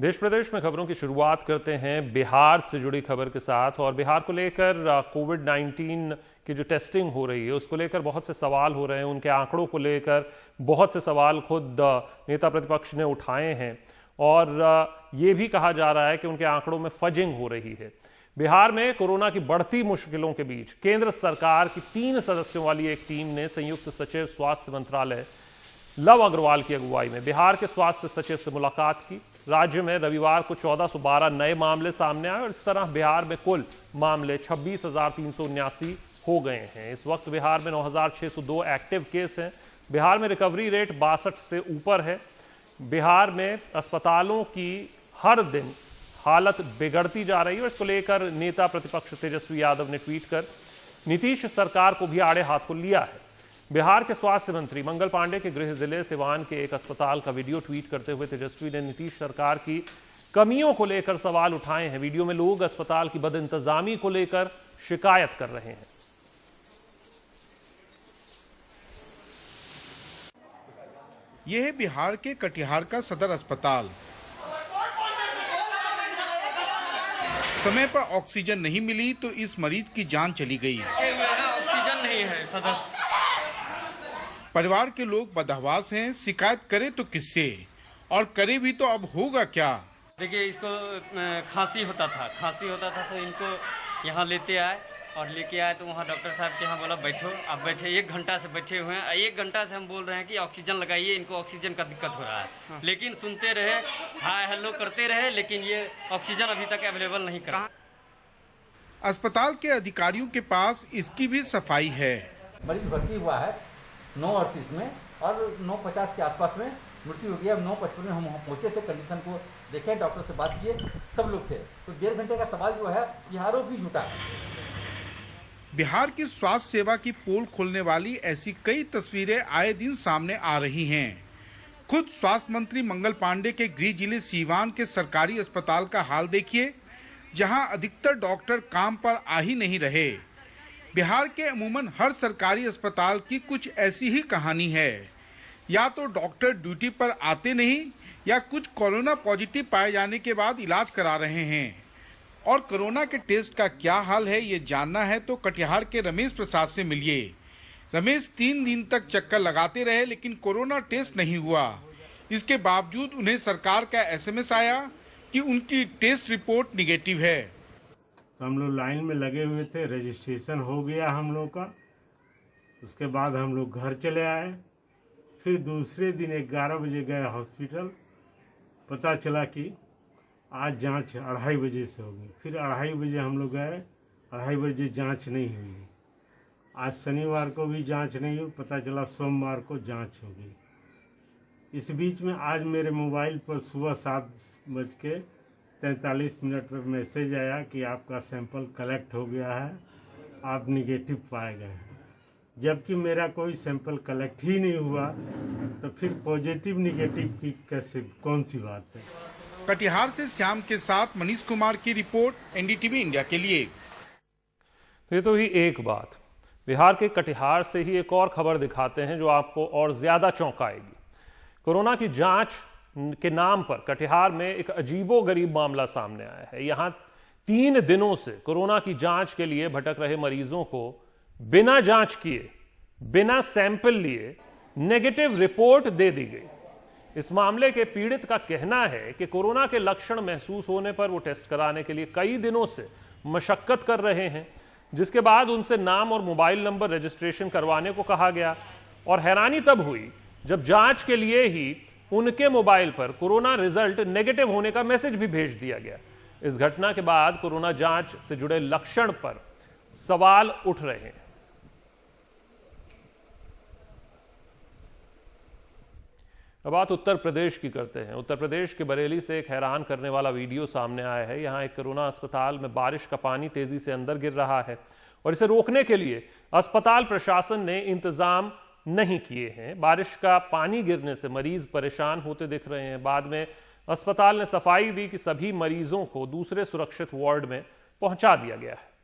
देश प्रदेश में खबरों की शुरुआत करते हैं बिहार से जुड़ी खबर के साथ। और बिहार को लेकर कोविड-19 की जो टेस्टिंग हो रही है उसको लेकर बहुत से सवाल हो रहे हैं। उनके आंकड़ों को लेकर बहुत से सवाल खुद नेता प्रतिपक्ष ने उठाए हैं और ये भी कहा जा रहा है कि उनके आंकड़ों में फजिंग हो रही है। बिहार में कोरोना की बढ़ती मुश्किलों के बीच केंद्र सरकार की 3 सदस्यों वाली एक टीम ने संयुक्त सचिव स्वास्थ्य मंत्रालय लव अग्रवाल की अगुवाई में बिहार के स्वास्थ्य सचिव से मुलाकात की। राज्य में रविवार को 1412 नए मामले सामने आए और इस तरह बिहार में कुल मामले 26,379 हो गए हैं। इस वक्त बिहार में 9,602 एक्टिव केस हैं। बिहार में रिकवरी रेट 62 से ऊपर है। बिहार में अस्पतालों की हर दिन हालत बिगड़ती जा रही है और इसको लेकर नेता प्रतिपक्ष तेजस्वी यादव ने ट्वीट कर नीतीश सरकार को भी आड़े हाथों लिया है। बिहार के स्वास्थ्य मंत्री मंगल पांडे के गृह जिले सिवान के एक अस्पताल का वीडियो ट्वीट करते हुए तेजस्वी ने नीतीश सरकार की कमियों को लेकर सवाल उठाए हैं। वीडियो में लोग अस्पताल की बदइंतजामी को लेकर शिकायत कर रहे हैं। यह है बिहार के कटिहार का सदर अस्पताल। समय पर ऑक्सीजन नहीं मिली तो इस मरीज की जान चली गई। ऑक्सीजन नहीं है सदर। परिवार के लोग बदहवास हैं, शिकायत करे तो किससे और करे भी तो अब होगा क्या। देखिए, इसको खांसी होता था तो इनको यहाँ लेते आए और लेके आए तो वहाँ डॉक्टर साहब के यहाँ बोला बैठो। अब बैठे 1 घंटा से बैठे हुए हैं। 1 घंटा से हम बोल रहे हैं कि ऑक्सीजन लगाइए, इनको ऑक्सीजन का दिक्कत हो रहा है। लेकिन सुनते रहे, हाय हेलो करते रहे, लेकिन ये ऑक्सीजन अभी तक अवेलेबल नहीं करा। अस्पताल के अधिकारियों के पास इसकी भी सफाई है। मरीज भर्ती हुआ है 9:38 में और 9:50 के आसपास में मृत्यु हो गया। 9:55 में हम पहुंचे थे, कंडीशन को देखे, डॉक्टर से बात किए, सब लोग थे। तो 1.5 घंटे का सवाल जो है ये आरोप ही झूठा है। बिहार की स्वास्थ्य सेवा की पोल खोलने वाली ऐसी कई तस्वीरें आए दिन सामने आ रही हैं। खुद स्वास्थ्य मंत्री मंगल पांडे के गृह जिले सीवान के सरकारी अस्पताल का हाल देखिए, जहां अधिकतर डॉक्टर काम पर आ ही नहीं रहे। बिहार के अमूमन हर सरकारी अस्पताल की कुछ ऐसी ही कहानी है। या तो डॉक्टर ड्यूटी पर आते नहीं या कुछ कोरोना पॉजिटिव पाए जाने के बाद इलाज करा रहे हैं। और कोरोना के टेस्ट का क्या हाल है ये जानना है तो कटिहार के रमेश प्रसाद से मिलिए। रमेश 3 दिन तक चक्कर लगाते रहे लेकिन कोरोना टेस्ट नहीं हुआ। इसके बावजूद उन्हें सरकार का SMS आया कि उनकी टेस्ट रिपोर्ट निगेटिव है। तो हम लोग लाइन में लगे हुए थे, रजिस्ट्रेशन हो गया हम लोग का। उसके बाद हम लोग घर चले आए। फिर दूसरे दिन 11 बजे गए हॉस्पिटल। पता चला कि आज जांच 2:30 बजे से होगी। फिर 2:30 बजे हम लोग गए, 2:30 बजे जांच नहीं हुई। आज शनिवार को भी जांच नहीं हुई, पता चला सोमवार को जांच होगी। इस बीच में आज मेरे मोबाइल पर सुबह 7:43 पर मैसेज आया कि आपका सैंपल कलेक्ट हो गया है, आप निगेटिव पाए गए हैं। जबकि मेरा कोई सैंपल कलेक्ट ही नहीं हुआ, तो फिर पॉजिटिव निगेटिव की कैसे, कौन सी बात है। कटिहार से श्याम के साथ मनीष कुमार की रिपोर्ट, NDTV इंडिया के लिए। ये तो ही एक बात। बिहार के कटिहार से ही एक और खबर दिखाते हैं जो आपको और ज्यादा चौंकाएगी। कोरोना की जांच के नाम पर कटिहार में एक अजीबोगरीब मामला सामने आया है। यहां 3 दिनों से कोरोना की जांच के लिए भटक रहे मरीजों को बिना जांच किए, बिना सैंपल लिए नेगेटिव रिपोर्ट दे दी गई। इस मामले के पीड़ित का कहना है कि कोरोना के लक्षण महसूस होने पर वो टेस्ट कराने के लिए कई दिनों से मशक्कत कर रहे हैं, जिसके बाद उनसे नाम और मोबाइल नंबर रजिस्ट्रेशन करवाने को कहा गया। और हैरानी तब हुई जब जांच के लिए ही उनके मोबाइल पर कोरोना रिजल्ट नेगेटिव होने का मैसेज भी भेज दिया गया। इस घटना के बाद कोरोना जांच से जुड़े लक्षण पर सवाल उठ रहे हैं। अब बात उत्तर प्रदेश की करते हैं। उत्तर प्रदेश के बरेली से एक हैरान करने वाला वीडियो सामने आया है। यहां एक कोरोना अस्पताल में बारिश का पानी तेजी से अंदर गिर रहा है और इसे रोकने के लिए अस्पताल प्रशासन ने इंतजाम नहीं किए हैं। बारिश का पानी गिरने से मरीज परेशान होते दिख रहे हैं। बाद में अस्पताल ने सफाई दी कि सभी मरीजों को दूसरे सुरक्षित वार्ड में पहुंचा दिया गया है।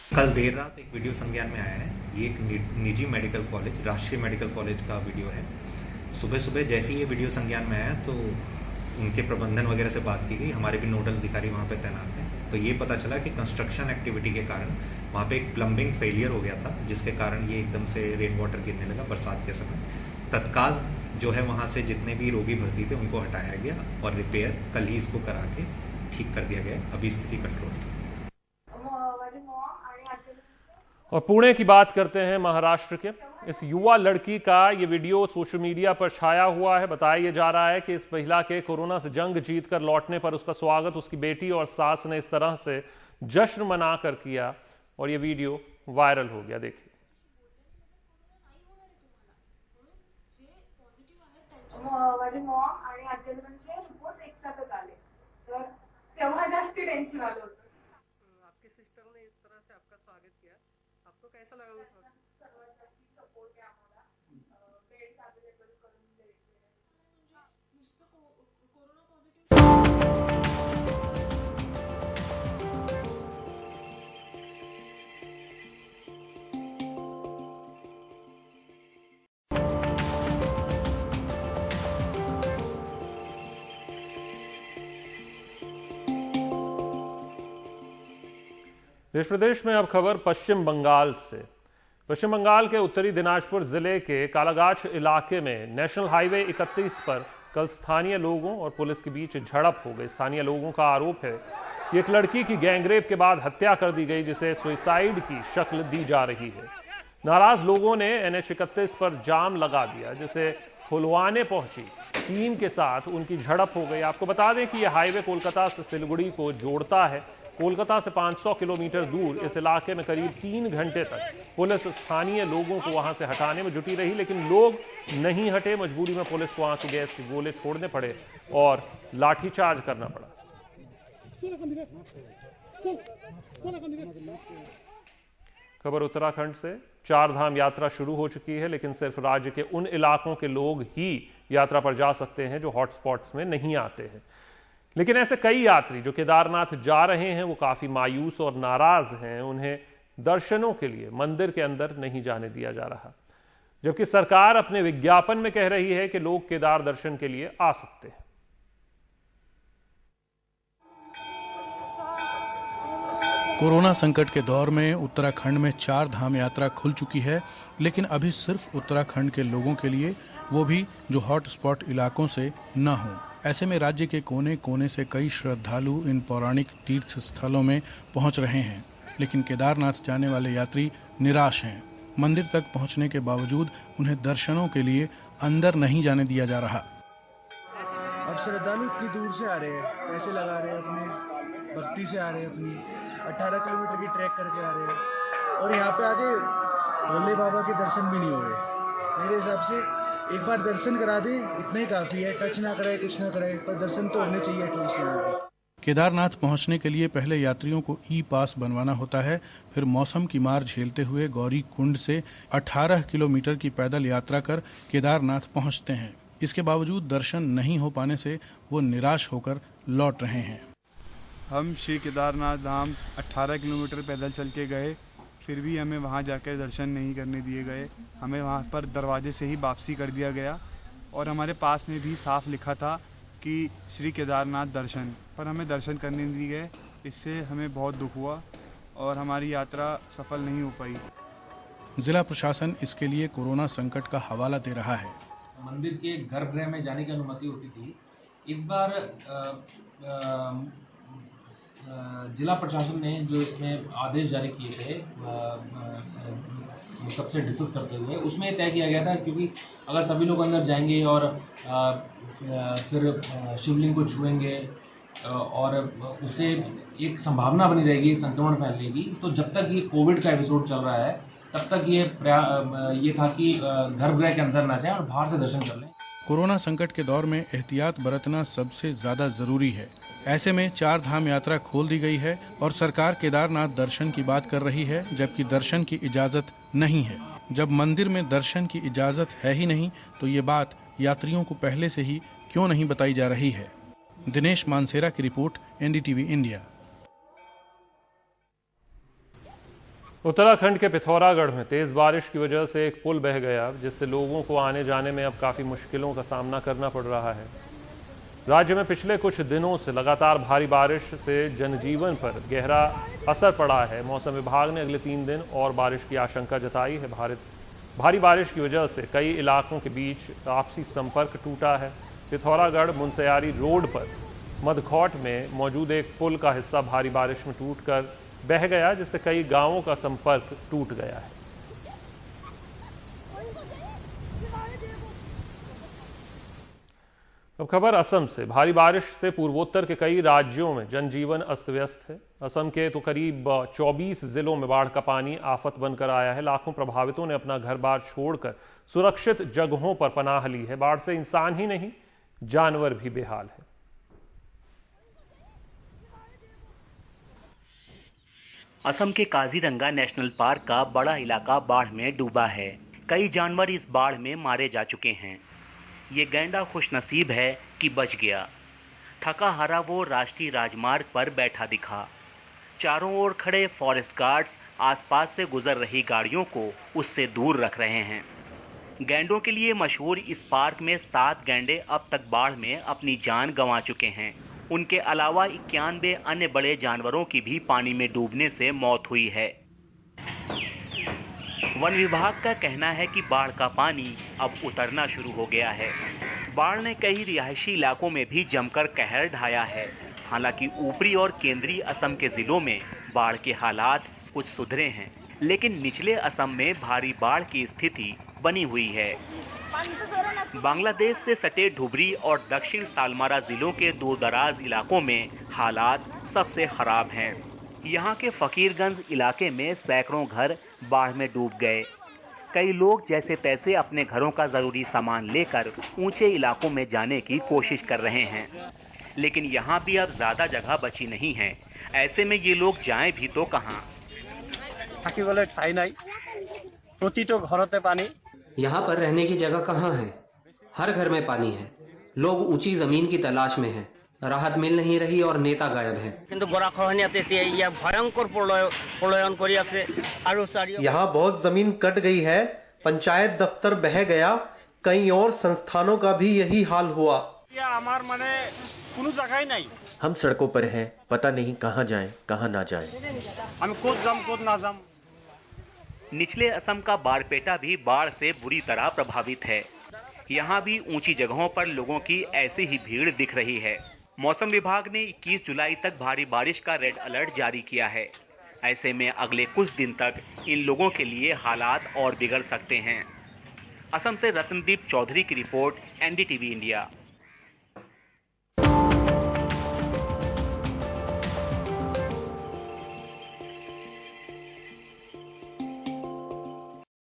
कल देर रात एक वीडियो संज्ञान में आया है ये एक निजी मेडिकल कॉलेज, राष्ट्रीय मेडिकल कॉलेज का वीडियो है। सुबह सुबह जैसे ही ये वीडियो संज्ञान में आया तो उनके प्रबंधन वगैरह से बात की गई। हमारे भी नोडल अधिकारी वहाँ पे तैनात हैं। तो ये पता चला कि कंस्ट्रक्शन एक्टिविटी के कारण वहाँ पे एक प्लम्बिंग फेलियर हो गया था, जिसके कारण ये एकदम से रेन वाटर गिरने लगा बरसात के समय। तत्काल जो है वहाँ से जितने भी रोगी भर्ती थे उनको हटाया गया और रिपेयर कल ही इसको करा के ठीक कर दिया गया। अभी स्थिति कंट्रोल है। और पुणे की बात करते हैं, महाराष्ट्र के इस युवा लड़की का ये वीडियो सोशल मीडिया पर छाया हुआ है। बताया जा रहा है कि इस महिला के कोरोना से जंग जीतकर लौटने पर उसका स्वागत उसकी बेटी और सास ने इस तरह से जश्न मनाकर किया और ये वीडियो वायरल हो गया। देखिए। माझे मॉम आणि आजी-आजोबांचे रिपोर्ट्स एकसाथच आले, तर तेव्हा जास्त टेन्शन आलं होतं। आपकी सिस्टर ने इस तरह से आपका स्वागत किया, आपको कैसा लगा उस वक्त? सर्वात जास्त सपोर्ट आहे आम्हाला, बेड्स अवेलेबल करून दिले। नुसतं कोरोना पॉझिटिव्ह देश प्रदेश में अब खबर पश्चिम बंगाल से। पश्चिम बंगाल के उत्तरी दिनाजपुर जिले के कालागाछ इलाके में नेशनल हाईवे 31 पर कल स्थानीय लोगों और पुलिस के बीच झड़प हो गई। स्थानीय लोगों का आरोप है कि एक लड़की की गैंगरेप के बाद हत्या कर दी गई, जिसे सुसाइड की शक्ल दी जा रही है। नाराज लोगों ने NH 31 पर जाम लगा दिया, जिसे खुलवाने पहुंची टीम के साथ उनकी झड़प हो गई। आपको बता दें कि यह हाईवे कोलकाता से सिलीगुड़ी को जोड़ता है। कोलकाता से 500 किलोमीटर दूर इस इलाके में करीब 3 घंटे तक पुलिस स्थानीय लोगों को वहां से हटाने में जुटी रही, लेकिन लोग नहीं हटे। मजबूरी में पुलिस को आंसू गैस के गोले छोड़ने पड़े और लाठीचार्ज करना पड़ा। खबर उत्तराखंड से। 4 धाम यात्रा शुरू हो चुकी है, लेकिन सिर्फ राज्य के उन इलाकों के लोग ही यात्रा पर जा सकते हैं जो हॉटस्पॉट्स में नहीं आते हैं। लेकिन ऐसे कई यात्री जो केदारनाथ जा रहे हैं वो काफी मायूस और नाराज हैं। उन्हें दर्शनों के लिए मंदिर के अंदर नहीं जाने दिया जा रहा, जबकि सरकार अपने विज्ञापन में कह रही है कि लोग केदार दर्शन के लिए आ सकते हैं। कोरोना संकट के दौर में उत्तराखंड में 4 धाम यात्रा खुल चुकी है, लेकिन अभी सिर्फ उत्तराखंड के लोगों के लिए, वो भी जो हॉटस्पॉट इलाकों से न हो। ऐसे में राज्य के कोने कोने से कई श्रद्धालु इन पौराणिक तीर्थ स्थलों में पहुंच रहे हैं, लेकिन केदारनाथ जाने वाले यात्री निराश हैं। मंदिर तक पहुंचने के बावजूद उन्हें दर्शनों के लिए अंदर नहीं जाने दिया जा रहा। अब श्रद्धालु इतनी दूर से आ रहे हैं, पैसे लगा रहे हैं, अपने भक्ति से आ रहे हैं, अपनी 18 किलोमीटर की ट्रैक करके आ रहे हैं और यहाँ पे आके भोले बाबा के दर्शन भी नहीं हो रहे। मेरे हिसाब से एक बार दर्शन करा दे, इतना ही काफी है। टच ना कराए, कुछ ना कराए, पर दर्शन तो होने चाहिए एटलीस्ट यहाँ पे। केदारनाथ पहुंचने के लिए पहले यात्रियों को ई-पास बनवाना होता है, फिर मौसम की मार झेलते हुए गौरी कुंड से 18 किलोमीटर की पैदल यात्रा कर केदारनाथ पहुंचते हैं। इसके बावजूद दर्शन नहीं हो पाने से वो निराश होकर लौट रहे हैं। हम श्री केदारनाथ धाम 18 किलोमीटर पैदल चल के गए, फिर भी हमें वहां जाकर दर्शन नहीं करने दिए गए। हमें वहां पर दरवाजे से ही वापसी कर दिया गया और हमारे पास में भी साफ लिखा था कि श्री केदारनाथ दर्शन, पर हमें दर्शन करने नहीं दिए गए। इससे हमें बहुत दुख हुआ और हमारी यात्रा सफल नहीं हो पाई। जिला प्रशासन इसके लिए कोरोना संकट का हवाला दे रहा है। मंदिर के गर्भगृह में जाने की अनुमति होती थी। इस बार जिला प्रशासन ने जो इसमें आदेश जारी किए थे सबसे डिस्कस करते हुए, उसमें तय किया गया था क्योंकि अगर सभी लोग अंदर जाएंगे और फिर शिवलिंग को छुएंगे और उससे एक संभावना बनी रहेगी संक्रमण फैलने की, तो जब तक ये कोविड का एपिसोड चल रहा है तब तक ये था कि गर्भगृह के अंदर ना जाएं और बाहर से दर्शन कर लें। कोरोना संकट के दौर में एहतियात बरतना सबसे ज्यादा जरूरी है। ऐसे में 4 धाम यात्रा खोल दी गई है और सरकार केदारनाथ दर्शन की बात कर रही है, जबकि दर्शन की इजाजत नहीं है। जब मंदिर में दर्शन की इजाजत है ही नहीं, तो ये बात यात्रियों को पहले से ही क्यों नहीं बताई जा रही है। दिनेश मानसेरा की रिपोर्ट, NDTV इंडिया। उत्तराखंड के पिथौरागढ़ में तेज बारिश की वजह से एक पुल बह गया, जिससे लोगों को आने जाने में अब काफी मुश्किलों का सामना करना पड़ रहा है। राज्य में पिछले कुछ दिनों से लगातार भारी बारिश से जनजीवन पर गहरा असर पड़ा है। मौसम विभाग ने अगले 3 दिन और बारिश की आशंका जताई है। भारी बारिश की वजह से कई इलाकों के बीच आपसी संपर्क टूटा है। पिथौरागढ़ मुनस्यारी रोड पर मदखौट में मौजूद एक पुल का हिस्सा भारी बारिश में टूटकर बह गया, जिससे कई गांवों का संपर्क टूट गया है। अब खबर असम से। भारी बारिश से पूर्वोत्तर के कई राज्यों में जनजीवन अस्त व्यस्त है। असम के तो करीब 24 जिलों में बाढ़ का पानी आफत बनकर आया है। लाखों प्रभावितों ने अपना घर बार छोड़कर सुरक्षित जगहों पर पनाह ली है। बाढ़ से इंसान ही नहीं, जानवर भी बेहाल है। असम के काजीरंगा नेशनल पार्क का बड़ा इलाका बाढ़ में डूबा है। कई जानवर इस बाढ़ में मारे जा चुके हैं। ये गैंडा खुशनसीब है कि बच गया। थका हारा वो राष्ट्रीय राजमार्ग पर बैठा दिखा। चारों ओर खड़े फॉरेस्ट गार्ड्स आसपास से गुजर रही गाड़ियों को उससे दूर रख रहे हैं। गैंडों के लिए मशहूर इस पार्क में 7 गैंडे अब तक बाढ़ में अपनी जान गंवा चुके हैं। उनके अलावा 91 अन्य बड़े जानवरों की भी पानी में डूबने से मौत हुई है। वन विभाग का कहना है कि बाढ़ का पानी अब उतरना शुरू हो गया है। बाढ़ ने कई रिहायशी इलाकों में भी जमकर कहर ढाया है। हालांकि ऊपरी और केंद्रीय असम के जिलों में बाढ़ के हालात कुछ सुधरे हैं, लेकिन निचले असम में भारी बाढ़ की स्थिति बनी हुई है। बांग्लादेश से सटे धुबरी और दक्षिण सालमारा जिलों के दूरदराज इलाकों में हालात सबसे खराब हैं। यहाँ के फकीरगंज इलाके में सैकड़ों घर बाढ़ में डूब गए। कई लोग जैसे तैसे अपने घरों का जरूरी सामान लेकर ऊंचे इलाकों में जाने की कोशिश कर रहे हैं, लेकिन यहाँ भी अब ज्यादा जगह बची नहीं है। ऐसे में ये लोग जाएं भी तो कहाँ। यहाँ पर रहने की जगह कहाँ है? हर घर में पानी है। लोग ऊंची जमीन की तलाश में हैं। राहत मिल नहीं रही और नेता गायब है। यहाँ बहुत जमीन कट गई है। पंचायत दफ्तर बह गया। कई और संस्थानों का भी यही हाल हुआ। हम सड़कों पर हैं, पता नहीं कहाँ जाएं, कहाँ ना जाएं। निचले असम का बारपेटा भी बाढ़ से बुरी तरह प्रभावित है। यहाँ भी ऊंची जगहों पर लोगों की ऐसी ही भीड़ दिख रही है। मौसम विभाग ने 21 जुलाई तक भारी बारिश का रेड अलर्ट जारी किया है। ऐसे में अगले कुछ दिन तक इन लोगों के लिए हालात और बिगड़ सकते हैं। असम से रतनदीप चौधरी की रिपोर्ट, NDTV इंडिया।